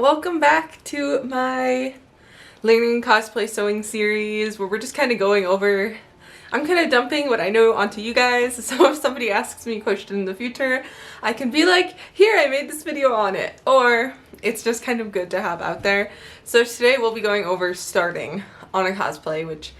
welcome back to my learning cosplay sewing series where we're just kind of going over, I'm kind of dumping what I know onto you guys, so if somebody asks me a question in the future, I can be like, here, I made this video on it, or it's just kind of good to have out there. So today we'll be going over starting on a cosplay, which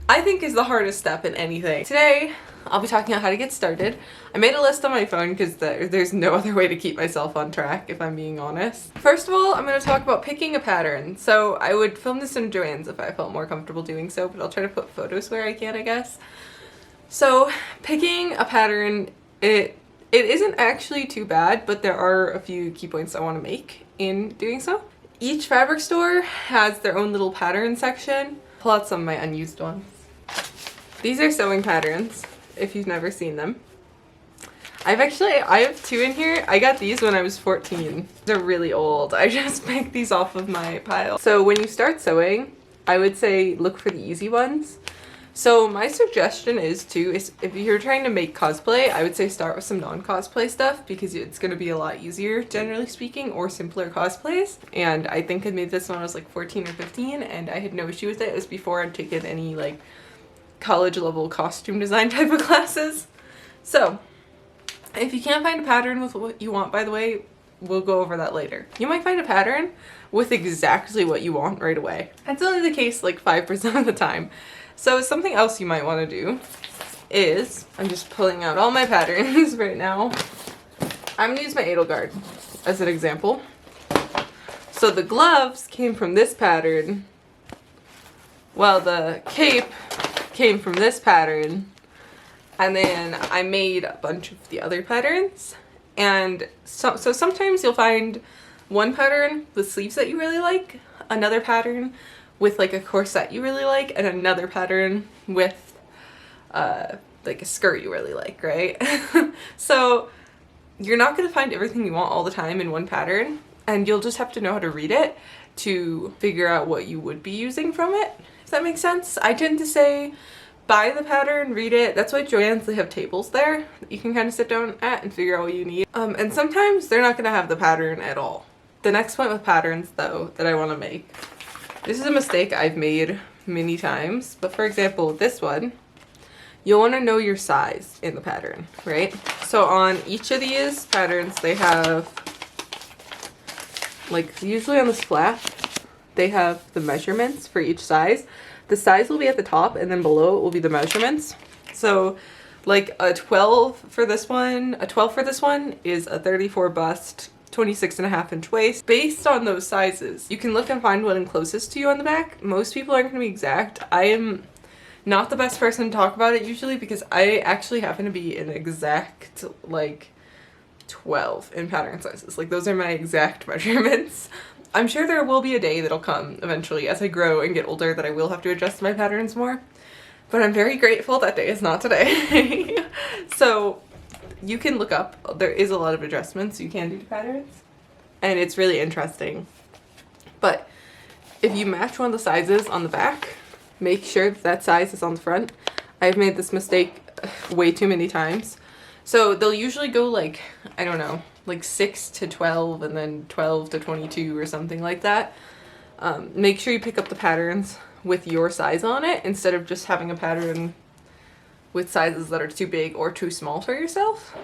I think is the hardest step in anything. Today, I'll be talking about how to get started. I made a list on my phone because there's no other way to keep myself on track, if I'm being honest. First of all, I'm going to talk about picking a pattern. So I would film this in Joann's if I felt more comfortable doing so, but I'll try to put photos where I can, I guess. So picking a pattern, it isn't actually too bad, but there are a few key points I want to make in doing so. Each fabric store has their own little pattern section. Pull out some of my unused ones. These are sewing patterns, if you've never seen them. I have two in here. I got these when I was 14. They're really old. I just picked these off of my pile. So when you start sewing, I would say look for the easy ones. So my suggestion is if you're trying to make cosplay, I would say start with some non-cosplay stuff because it's going to be a lot easier, generally speaking, or simpler cosplays. And I think I made this when I was like 14 or 15 and I had no issue with it. It was before I'd taken any like college level costume design type of classes. So if you can't find a pattern with what you want, by the way, we'll go over that later. You might find a pattern with exactly what you want right away. That's only the case like 5% of the time. So something else you might want to do is, I'm just pulling out all my patterns right now. I'm going to use my Edelgard as an example. So the gloves came from this pattern, while the cape came from this pattern, and then I made a bunch of the other patterns. And so sometimes you'll find one pattern with sleeves that you really like, another pattern with like a corset you really like, and another pattern with like a skirt you really like, right? So you're not going to find everything you want all the time in one pattern, and you'll just have to know how to read it to figure out what you would be using from it, if that makes sense. I tend to say buy the pattern, read it. That's why Joann's, they have tables there that you can kind of sit down at and figure out what you need. And sometimes they're not going to have the pattern at all. The next point with patterns though that I want to make, this is a mistake I've made many times, but for example this one, you'll want to know your size in the pattern, right? So on each of these patterns they have, like usually on this flap, they have the measurements for each size. The size will be at the top and then below it will be the measurements. So like a 12 for this one is a 34 bust, 26.5 inch waist. Based on those sizes, you can look and find one closest to you on the back. Most people aren't going to be exact. I am not the best person to talk about it usually because I actually happen to be an exact like 12 in pattern sizes. Like those are my exact measurements. I'm sure there will be a day that'll come eventually as I grow and get older that I will have to adjust my patterns more, but I'm very grateful that day is not today. So you can look up, there is a lot of adjustments you can do to patterns and it's really interesting. But if you match one of the sizes on the back, make sure that size is on the front. I've made this mistake way too many times. So they'll usually go like, I don't know, like 6 to 12 and then 12 to 22 or something like that. Make sure you pick up the patterns with your size on it instead of just having a pattern with sizes that are too big or too small for yourself.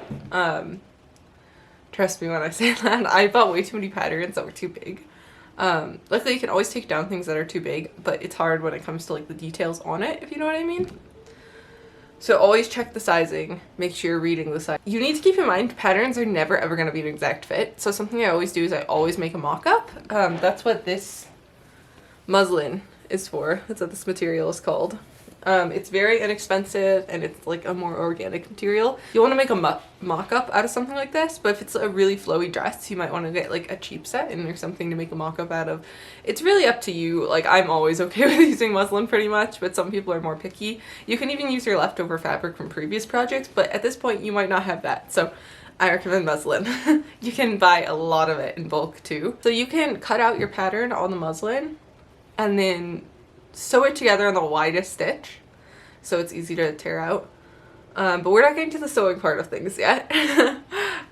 Trust me when I say that. I bought way too many patterns that were too big. Luckily you can always take down things that are too big, but it's hard when it comes to like the details on it, if you know what I mean. So always check the sizing, make sure you're reading the size. You need to keep in mind patterns are never ever going to be an exact fit. So something I always do is I always make a mock-up. That's what this muslin is for. That's what this material is called. It's very inexpensive and it's like a more organic material. You want to make a mock-up out of something like this, but if it's a really flowy dress, you might want to get like a cheap set and or something to make a mock-up out of. It's really up to you. Like I'm always okay with using muslin pretty much, but some people are more picky. You can even use your leftover fabric from previous projects, but at this point you might not have that. So I recommend muslin. You can buy a lot of it in bulk too. So you can cut out your pattern on the muslin and then sew it together on the widest stitch so it's easy to tear out. But we're not getting to the sewing part of things yet.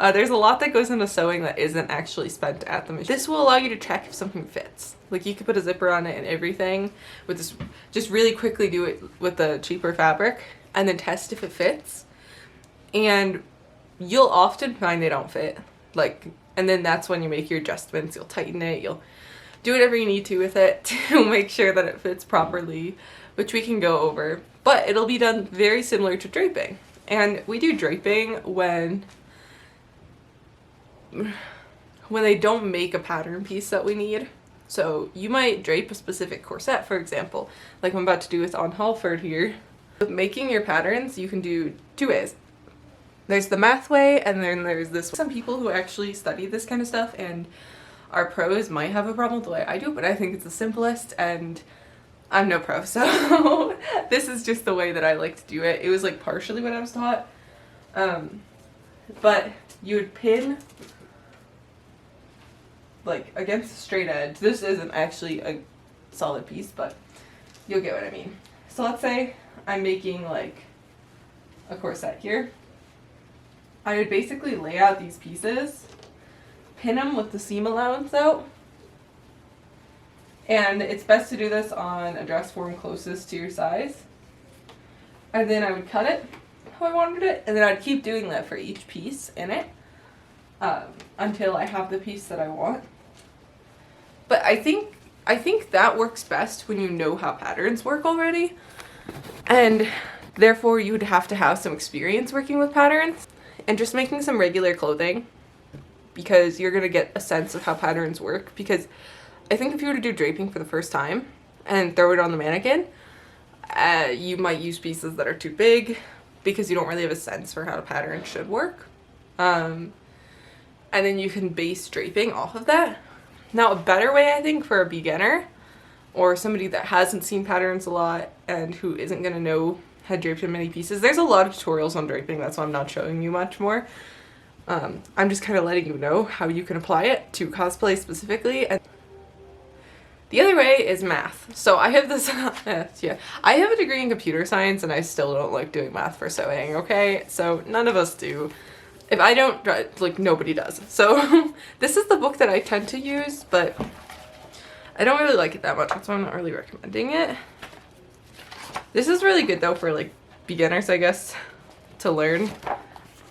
There's a lot that goes into sewing that isn't actually spent at the machine. This will allow you to check if something fits. Like you could put a zipper on it and everything with this, just really quickly do it with the cheaper fabric and then test if it fits. And you'll often find they don't fit. Like, and then that's when you make your adjustments. You'll tighten it, you'll do whatever you need to with it to make sure that it fits properly, which we can go over. But it'll be done very similar to draping. And we do draping when they don't make a pattern piece that we need. So you might drape a specific corset, for example, like I'm about to do with on Halford here. With making your patterns, you can do two ways. There's the math way, and then there's this. Some people who actually study this kind of stuff and are pros might have a problem with the way I do, but I think it's the simplest, and I'm no pro, so this is just the way that I like to do it. It was like partially what I was taught, but you would pin like against the straight edge. This isn't actually a solid piece, but you'll get what I mean. So let's say I'm making like a corset here. I would basically lay out these pieces, pin them with the seam allowance out, and it's best to do this on a dress form closest to your size. And then I would cut it how I wanted it, and then I'd keep doing that for each piece in it until I have the piece that I want. But I think that works best when you know how patterns work already, and therefore you would have to have some experience working with patterns and just making some regular clothing, because you're gonna get a sense of how patterns work. Because I think if you were to do draping for the first time and throw it on the mannequin, you might use pieces that are too big because you don't really have a sense for how a pattern should work. And then you can base draping off of that. Now, a better way, I think, for a beginner or somebody that hasn't seen patterns a lot and who isn't going to know how to drape in many pieces, there's a lot of tutorials on draping, that's why I'm not showing you much more. I'm just kind of letting you know how you can apply it to cosplay specifically. And the other way is math. So I have this, yeah, I have a degree in computer science and I still don't like doing math for sewing, okay? So none of us do. If I don't, like, nobody does. So this is the book that I tend to use, but I don't really like it that much, that's why I'm not really recommending it. This is really good though for like beginners, I guess, to learn.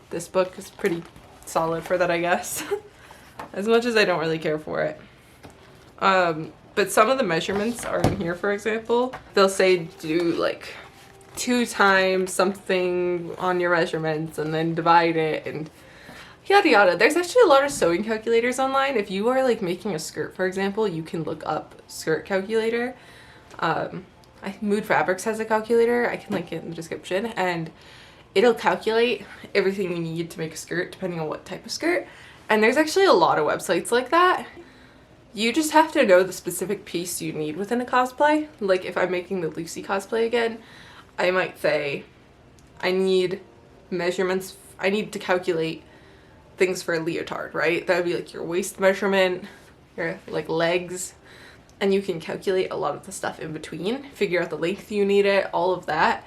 This book is pretty solid for that, I guess. As much as I don't really care for it. But some of the measurements are in here, for example. They'll say do like 2 times something on your measurements and then divide it and yada yada. There's actually a lot of sewing calculators online. If you are like making a skirt, for example, you can look up skirt calculator. Mood Fabrics has a calculator. I can link it in the description, and it'll calculate everything you need to make a skirt depending on what type of skirt. And there's actually a lot of websites like that. You just have to know the specific piece you need within a cosplay. Like if I'm making the Lucy cosplay again, I might say I need measurements. I need to calculate things for a leotard, right? That would be like your waist measurement, your like legs, and you can calculate a lot of the stuff in between, figure out the length you need it, all of that.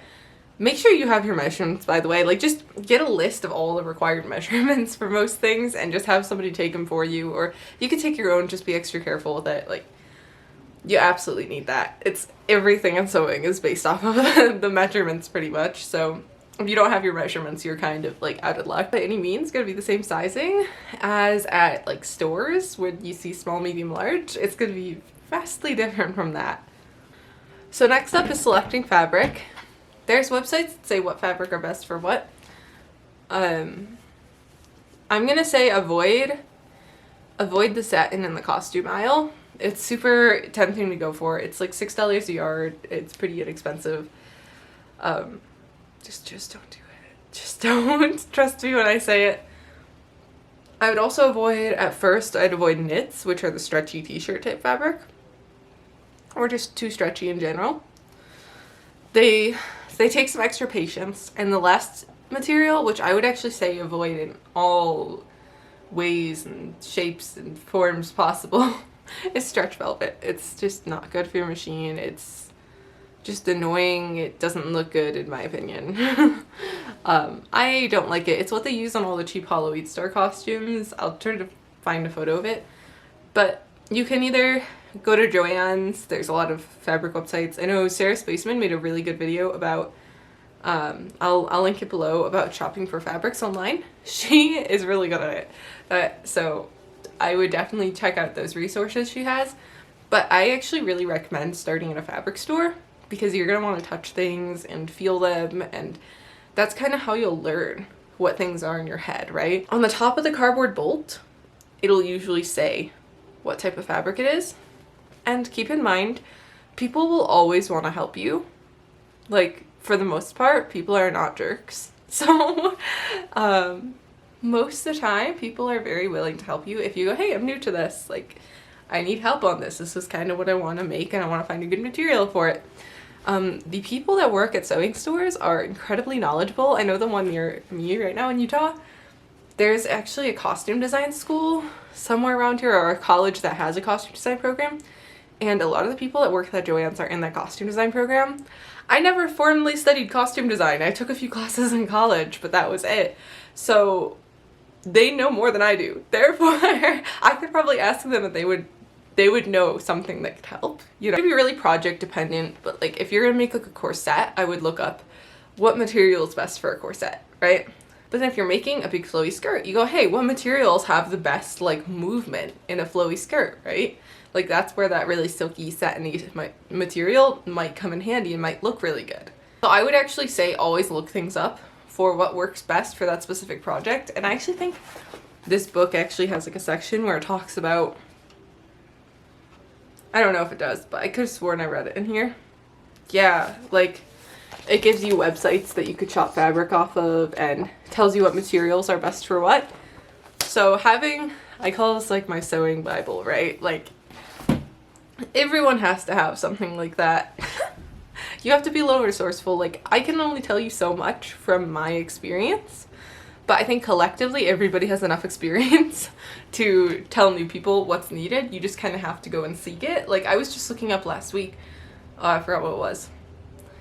Make sure you have your measurements, by the way. Like, just get a list of all the required measurements for most things and just have somebody take them for you, or you could take your own, just be extra careful with it. Like, you absolutely need that. It's everything in sewing is based off of the measurements pretty much, so if you don't have your measurements, you're kind of like out of luck. By any means, it's gonna be the same sizing as at like stores when you see small, medium, large. It's gonna be vastly different from that. So next up is selecting fabric. There's websites that say what fabric are best for what. I'm gonna say avoid the satin in the costume aisle. It's super tempting to go for. It's like $6 a yard. It's pretty inexpensive. Just don't do it. Just don't. Trust me when I say it. I would also avoid, at first, I'd avoid knits, which are the stretchy t-shirt type fabric. Or just too stretchy in general. They take some extra patience, and the last material, which I would actually say avoid in all ways and shapes and forms possible, is stretch velvet. It's just not good for your machine. It's just annoying. It doesn't look good in my opinion. I don't like it. It's what they use on all the cheap Halloween store costumes. I'll try to find a photo of it. But you can either go to Joann's. There's a lot of fabric websites. I know Sarah Spaceman made a really good video about, I'll link it below, about shopping for fabrics online. She is really good at it. So I would definitely check out those resources she has. But I actually really recommend starting in a fabric store because you're going to want to touch things and feel them, and that's kind of how you'll learn what things are in your head, right? On the top of the cardboard bolt, it'll usually say what type of fabric it is. And keep in mind, people will always want to help you. Like, for the most part, people are not jerks. So, most of the time, people are very willing to help you. If you go, hey, I'm new to this, like, I need help on this. This is kind of what I want to make and I want to find a good material for it. The people that work at sewing stores are incredibly knowledgeable. I know the one near me right now in Utah. There's actually a costume design school somewhere around here, or a college that has a costume design program. And a lot of the people that work at Joann's are in that costume design program. I never formally studied costume design. I took a few classes in college, but that was it. So they know more than I do. Therefore, I could probably ask them and they would know something that could help. You know, it could be really project dependent, but like if you're gonna make like a corset, I would look up what material is best for a corset, right? But then if you're making a big flowy skirt, you go, hey, what materials have the best like movement in a flowy skirt, right? Like that's where that really silky satiny material might come in handy and might look really good. So I would actually say always look things up for what works best for that specific project. And I actually think this book actually has like a section where it talks about, I don't know if it does, but I could have sworn I read it in here. Yeah, like it gives you websites that you could shop fabric off of and tells you what materials are best for what. So having, I call this like my sewing Bible, right? Like everyone has to have something like that. You have to be a little resourceful. Like I can only tell you so much from my experience, but I think collectively everybody has enough experience to tell new people what's needed. You just kind of have to go and seek it. Like I was just looking up last week, I forgot what it was.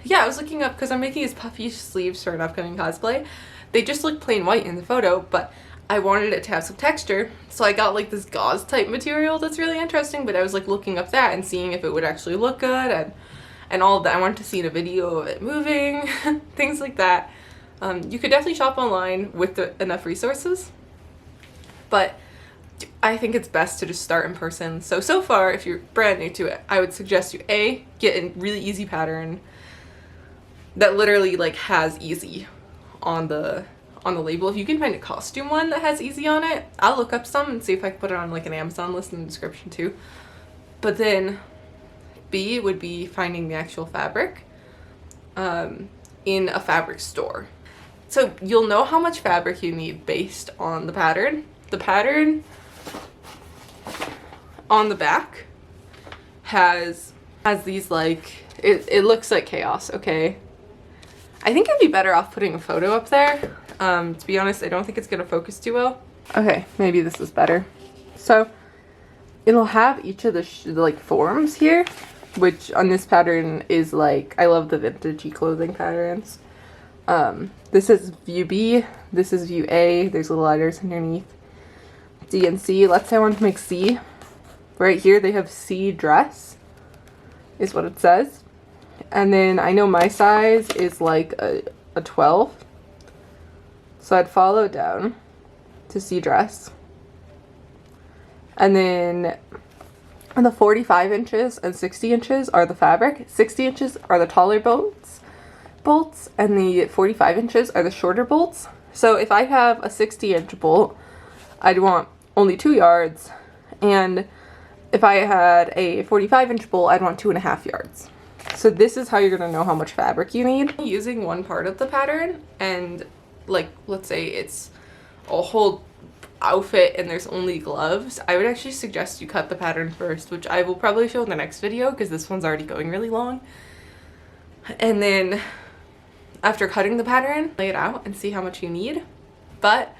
Yeah, I was looking up because I'm making these puffy sleeves for an upcoming cosplay. They just look plain white in the photo, but I wanted it to have some texture, so I got like this gauze type material that's really interesting, but I was like looking up that and seeing if it would actually look good and all of that. I wanted to see a video of it moving, things like that. You could definitely shop online with enough resources, but I think it's best to just start in person. So far, if you're brand new to it, I would suggest you A, get a really easy pattern that literally like has easy on the label. If you can find a costume one that has easy on it, I'll look up some and see if I can put it on like an Amazon list in the description too. But then B would be finding the actual fabric in a fabric store. So you'll know how much fabric you need based on the pattern. The pattern on the back has these like, it looks like chaos, okay? I think I'd be better off putting a photo up there. To be honest, I don't think it's gonna focus too well. Okay, maybe this is better. So it'll have each of the like forms here, which on this pattern is like, I love the vintagey clothing patterns. This is view B, this is view A, there's little letters underneath. D and C, let's say I want to make C. Right here they have C dress, is what it says. And then I know my size is like a 12. So I'd follow down to C dress. And then the 45 inches and 60 inches are the fabric. 60 inches are the taller bolts, and the 45 inches are the shorter bolts. So if I have a 60-inch bolt, I'd want only 2 yards. And if I had a 45-inch bolt, I'd want 2.5 yards. So this is how you're gonna know how much fabric you need. Using one part of the pattern, and like let's say it's a whole outfit and there's only gloves, I would actually suggest you cut the pattern first, which I will probably show in the next video because this one's already going really long. And then after cutting the pattern, lay it out and see how much you need. But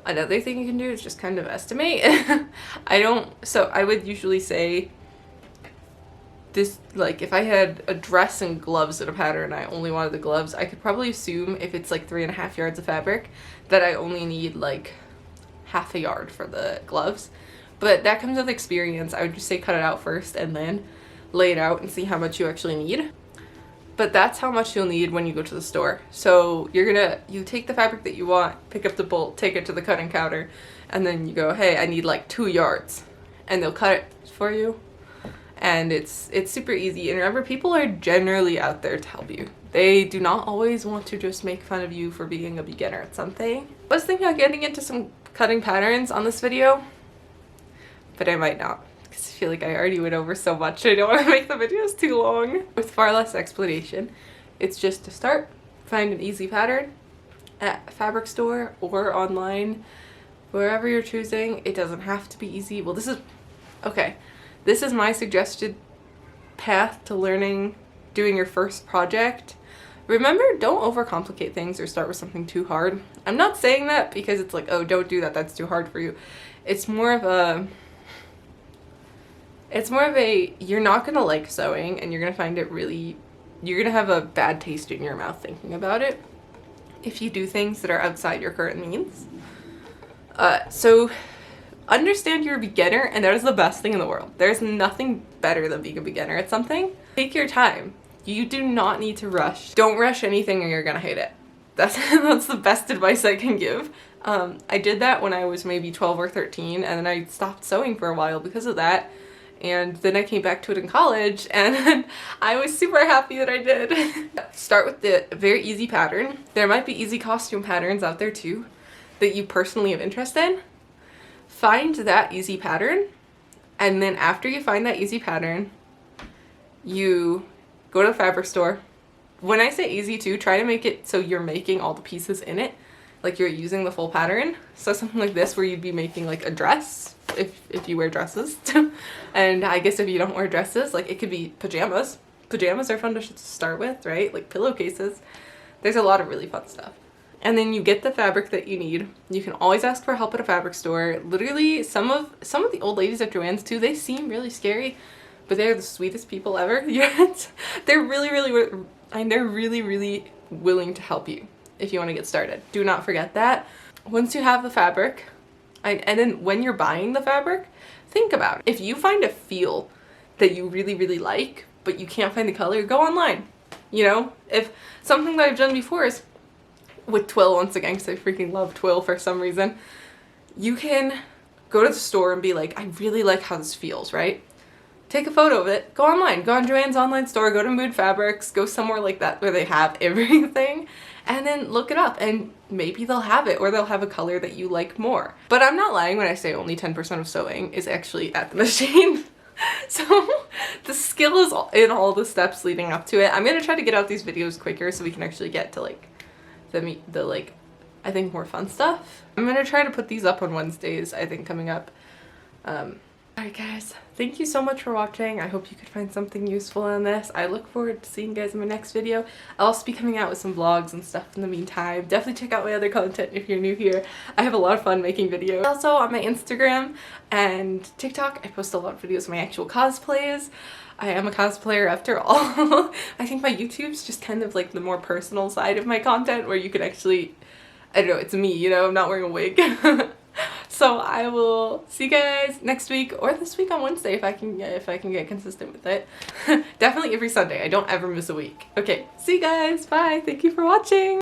another thing you can do is just kind of estimate. So I would usually say this, like, if I had a dress and gloves in a pattern and I only wanted the gloves, I could probably assume if it's like 3.5 yards of fabric that I only need like half a yard for the gloves. But that comes with experience. I would just say cut it out first and then lay it out and see how much you actually need. But that's how much you'll need when you go to the store. So you take the fabric that you want, pick up the bolt, take it to the cutting counter, and then you go, hey, I need like 2 yards. And they'll cut it for you. And it's super easy. And remember, people are generally out there to help you. They do not always want to just make fun of you for being a beginner at something. I was thinking of getting into some cutting patterns on this video, but I might not, because I feel like I already went over so much. I don't want to make the videos too long. With far less explanation, it's just to start, find an easy pattern at a fabric store or online, wherever you're choosing. It doesn't have to be easy. Well, this is my suggested path to learning, doing your first project. Remember, don't overcomplicate things or start with something too hard. I'm not saying that because it's like, oh, don't do that, that's too hard for you. It's more of a, you're not gonna like sewing and you're gonna find it really, you're gonna have a bad taste in your mouth thinking about it if you do things that are outside your current means. So understand you're a beginner, and that is the best thing in the world. There's nothing better than being a beginner at something. Take your time. You do not need to rush. Don't rush anything or you're gonna hate it. That's the best advice I can give. I did that when I was maybe 12 or 13, and then I stopped sewing for a while because of that. And then I came back to it in college, and I was super happy that I did. Start with the very easy pattern. There might be easy costume patterns out there too that you personally have interest in. Find that easy pattern, and then after you find that easy pattern, you go to the fabric store. When I say easy too, try to make it so you're making all the pieces in it, like you're using the full pattern. So something like this where you'd be making like a dress, if you wear dresses. And I guess if you don't wear dresses, like it could be pajamas. Pajamas are fun to start with, right? Like pillowcases. There's a lot of really fun stuff. And then you get the fabric that you need. You can always ask for help at a fabric store. Literally, some of the old ladies at Joann's too, they seem really scary, but they're the sweetest people ever. They're really willing to help you if you want to get started. Do not forget that. Once you have the fabric, and then when you're buying the fabric, think about it. If you find a feel that you really like, but you can't find the color, go online. You know, if something that I've done before is with twill, once again, because I freaking love twill for some reason, you can go to the store and be like, I really like how this feels, right? Take a photo of it, go online, go on Joann's online store, go to Mood Fabrics, go somewhere like that where they have everything, and then look it up, and maybe they'll have it, or they'll have a color that you like more. But I'm not lying when I say only 10% of sewing is actually at the machine. So the skill is in all the steps leading up to it. I'm gonna try to get out these videos quicker so we can actually get to like the like, I think, more fun stuff. I'm gonna try to put these up on Wednesdays, I think, coming up. Alright guys, thank you so much for watching. I hope you could find something useful in this. I look forward to seeing you guys in my next video. I'll also be coming out with some vlogs and stuff in the meantime. Definitely check out my other content if you're new here. I have a lot of fun making videos. Also on my Instagram and TikTok, I post a lot of videos of my actual cosplays. I am a cosplayer after all. I think my YouTube's just kind of like the more personal side of my content where you can actually, I don't know, it's me, you know, I'm not wearing a wig. So I will see you guys next week or this week on Wednesday if I can get consistent with it. Definitely every Sunday. I don't ever miss a week. Okay, see you guys. Bye. Thank you for watching.